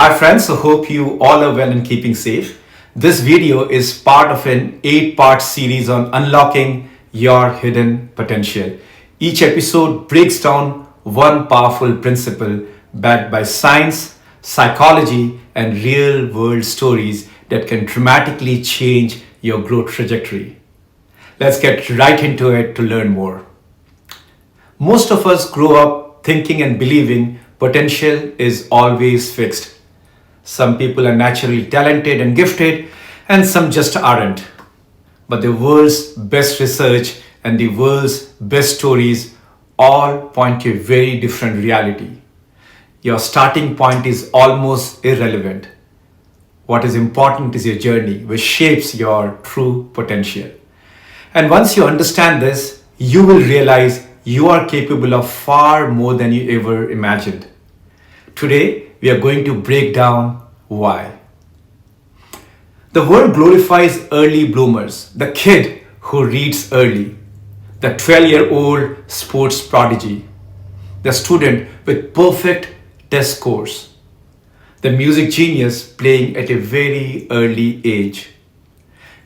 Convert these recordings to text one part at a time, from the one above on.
Hi friends, so hope you all are well and keeping safe. This video is part of an 8-part series on unlocking your hidden potential. Each episode breaks down one powerful principle backed by science, psychology, and real world stories that can dramatically change your growth trajectory. Let's get right into it to learn more. Most of us grow up thinking and believing potential is always fixed. Some people are naturally talented and gifted, and some just aren't. But the world's best research and the world's best stories all point to a very different reality. Your starting point is almost irrelevant. What is important is your journey, which shapes your true potential. And once you understand this, you will realize you are capable of far more than you ever imagined. Today, we are going to break down why. The world glorifies early bloomers, the kid who reads early, the 12-year-old sports prodigy, the student with perfect test scores, the music genius playing at a very early age.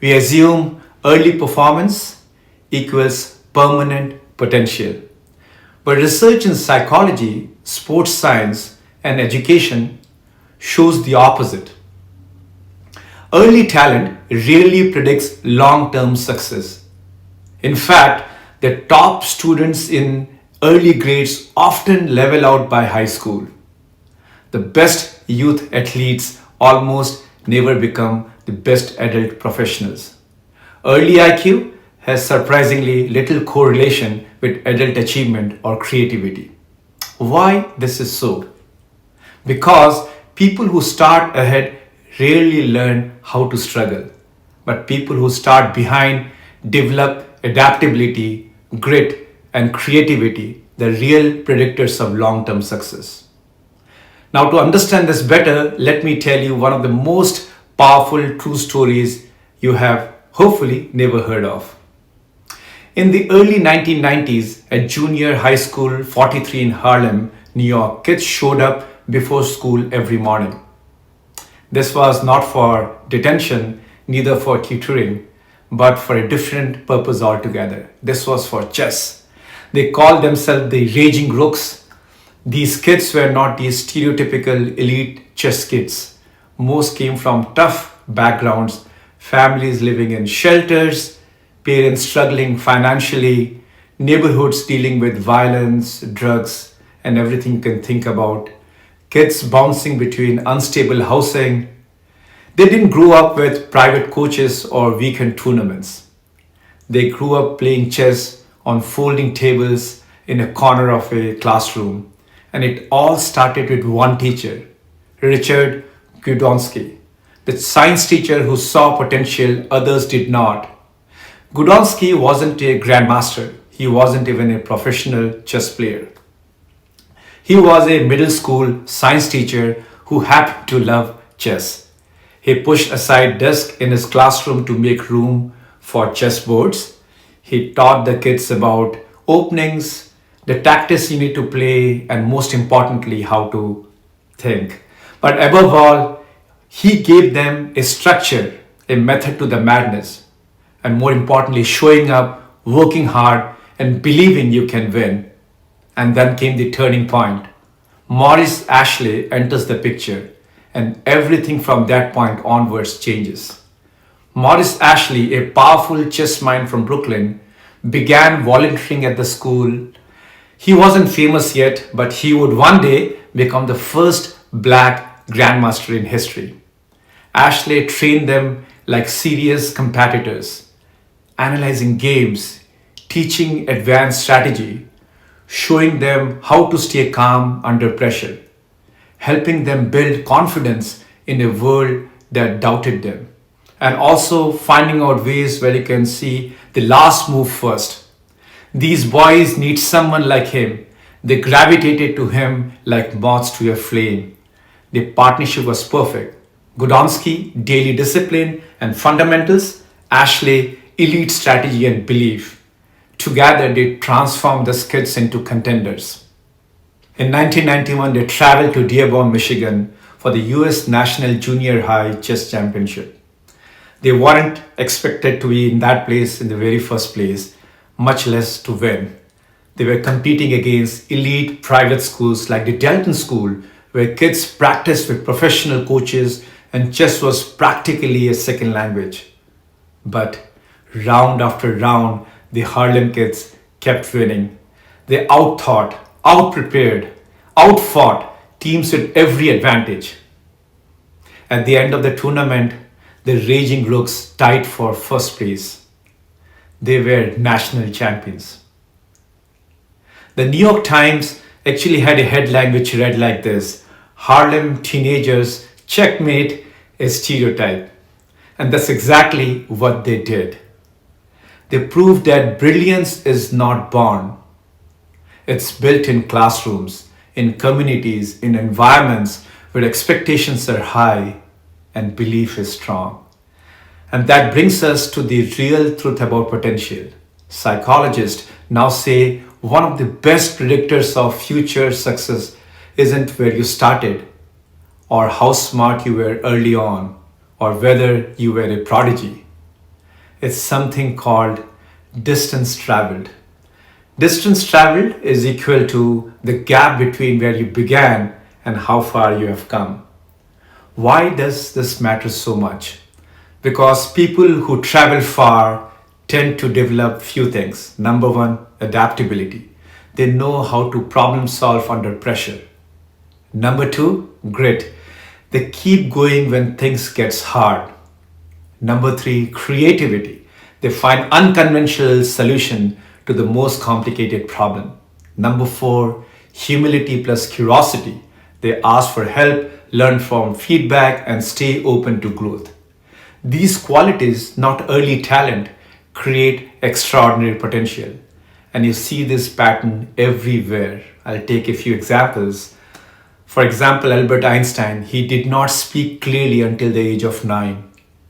We assume early performance equals permanent potential. But research in psychology, sports science, and education shows the opposite. Early talent rarely predicts long-term success. In fact, the top students in early grades often level out by high school. The best youth athletes almost never become the best adult professionals. Early IQ has surprisingly little correlation with adult achievement or creativity. Why this is so? Because people who start ahead rarely learn how to struggle, but people who start behind develop adaptability, grit, and creativity, the real predictors of long-term success. Now, to understand this better, let me tell you one of the most powerful true stories you have hopefully never heard of. In the early 1990s, at junior high school 43 in Harlem, New York, kids showed up before school every morning. This was not for detention, neither for tutoring, but for a different purpose altogether. This was for chess. They called themselves the Raging Rooks. These kids were not the stereotypical elite chess kids. Most came from tough backgrounds, families living in shelters, parents struggling financially, neighborhoods dealing with violence, drugs, and everything you can think about. Kids bouncing between unstable housing. They didn't grow up with private coaches or weekend tournaments. They grew up playing chess on folding tables in a corner of a classroom. And it all started with one teacher, Richard Gudonsky, the science teacher who saw potential others did not. Gudonsky wasn't a grandmaster. He wasn't even a professional chess player. He was a middle school science teacher who happened to love chess. He pushed aside desks in his classroom to make room for chessboards. He taught the kids about openings, the tactics you need to play, and most importantly, how to think. But above all, he gave them a structure, a method to the madness, and more importantly, showing up, working hard, and believing you can win. And then came the turning point. Maurice Ashley enters the picture, and everything from that point onwards changes. Maurice Ashley, a powerful chess mind from Brooklyn, began volunteering at the school. He wasn't famous yet, but he would one day become the first black grandmaster in history. Ashley trained them like serious competitors, analyzing games, teaching advanced strategy, showing them how to stay calm under pressure, helping them build confidence in a world that doubted them, and also finding out ways where you can see the last move first. These boys need someone like him. They gravitated to him like moths to a flame. The partnership was perfect. Gudonsky, daily discipline and fundamentals, Ashley, elite strategy and belief. Together, they transformed the kids into contenders. In 1991, they traveled to Dearborn, Michigan for the US National Junior High Chess Championship. They weren't expected to be in that place in the very first place, much less to win. They were competing against elite private schools like the Delton School, where kids practiced with professional coaches and chess was practically a second language. But round after round, the Harlem kids kept winning. They outthought, outprepared, outfought teams with every advantage. At the end of the tournament, the Raging Rooks tied for first place. They were national champions. The New York Times actually had a headline which read like this: Harlem teenagers checkmate a stereotype. And that's exactly what they did. They proved that brilliance is not born. It's built in classrooms, in communities, in environments where expectations are high and belief is strong. And that brings us to the real truth about potential. Psychologists now say one of the best predictors of future success isn't where you started, or how smart you were early on, or whether you were a prodigy. It's something called distance traveled. Distance traveled is equal to the gap between where you began and how far you have come. Why does this matter so much? Because people who travel far tend to develop few things. Number one, adaptability. They know how to problem solve under pressure. Number two, grit. They keep going when things gets hard. Number three, creativity. They find unconventional solution to the most complicated problem. Number four, humility plus curiosity. They ask for help, learn from feedback, and stay open to growth. These qualities, not early talent, create extraordinary potential. And you see this pattern everywhere. I'll take a few examples. For example, Albert Einstein, he did not speak clearly until the age of 9.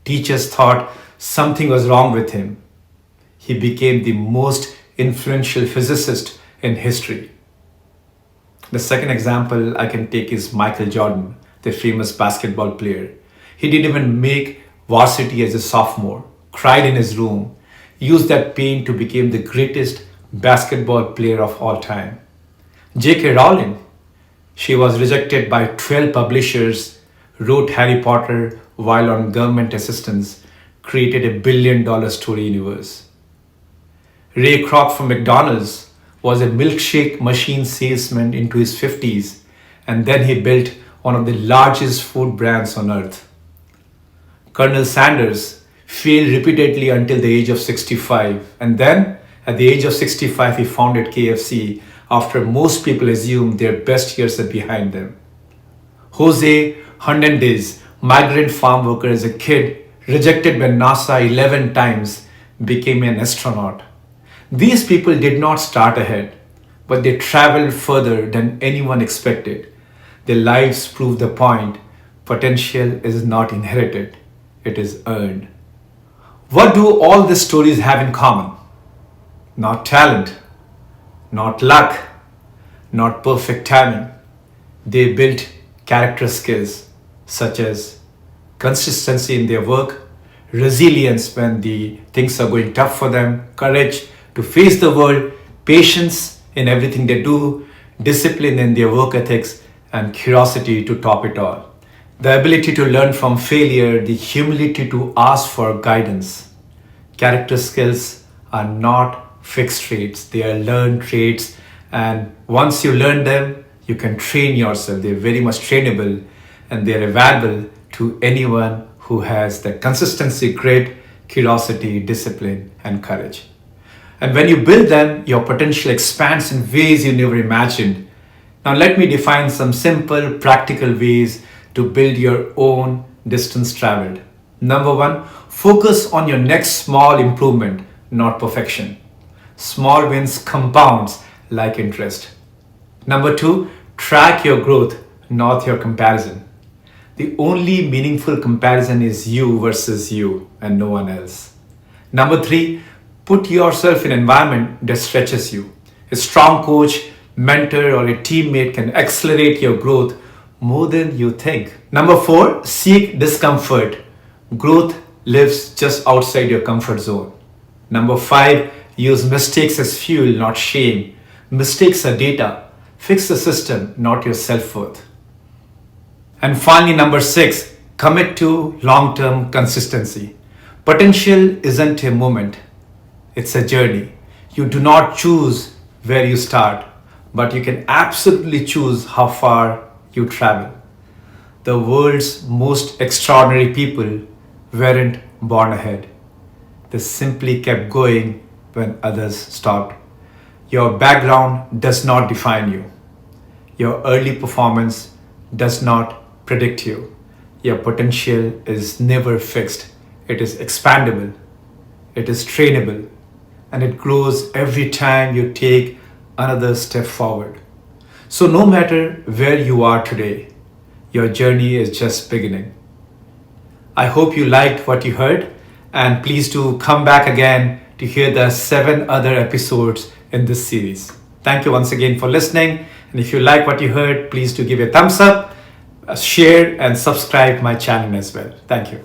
Teachers thought something was wrong with him. He became the most influential physicist in history. The second example I can take is Michael Jordan, the famous basketball player. He didn't even make varsity as a sophomore, cried in his room, used that pain to become the greatest basketball player of all time. J.K. Rowling, she was rejected by 12 publishers, wrote Harry Potter while on government assistance, created a $1 billion story universe. Ray Kroc from McDonald's was a milkshake machine salesman into his 50s, and then he built one of the largest food brands on earth. Colonel Sanders failed repeatedly until the age of 65, and then at the age of 65 he founded KFC after most people assumed their best years are behind them. Jose Hernandez, migrant farm worker as a kid, rejected by NASA 11 times, became an astronaut. These people did not start ahead, but they traveled further than anyone expected. Their lives prove the point: potential is not inherited, it is earned. What do all these stories have in common? Not talent, not luck, not perfect timing. They built character skills such as consistency in their work, resilience when the things are going tough for them, courage to face the world, patience in everything they do, discipline in their work ethics, and curiosity to top it all. The ability to learn from failure, the humility to ask for guidance. Character skills are not fixed traits, they are learned traits, and once you learn them, you can train yourself. They're very much trainable, and they're available to anyone who has the consistency, grit, curiosity, discipline, and courage. And when you build them, your potential expands in ways you never imagined. Now, let me define some simple, practical ways to build your own distance traveled. Number one, focus on your next small improvement, not perfection. Small wins compounds like interest. Number two, track your growth, not your comparison. The only meaningful comparison is you versus you and no one else. Number three, put yourself in an environment that stretches you. A strong coach, mentor, or a teammate can accelerate your growth more than you think. Number 4, seek discomfort. Growth lives just outside your comfort zone. Number 5, use mistakes as fuel, not shame. Mistakes are data. Fix the system, not your self-worth. And finally, number 6, commit to long-term consistency. Potential isn't a moment, it's a journey. You do not choose where you start, but you can absolutely choose how far you travel. The world's most extraordinary people weren't born ahead. They simply kept going when others stopped. Your background does not define you. Your early performance does not predict you. Your potential is never fixed. It is expandable. It is trainable. And it grows every time you take another step forward. So no matter where you are today, your journey is just beginning. I hope you liked what you heard, and please do come back again to hear the 7 other episodes in this series. Thank you once again for listening. And if you like what you heard, please do give a thumbs up, share, and subscribe my channel as well. Thank you.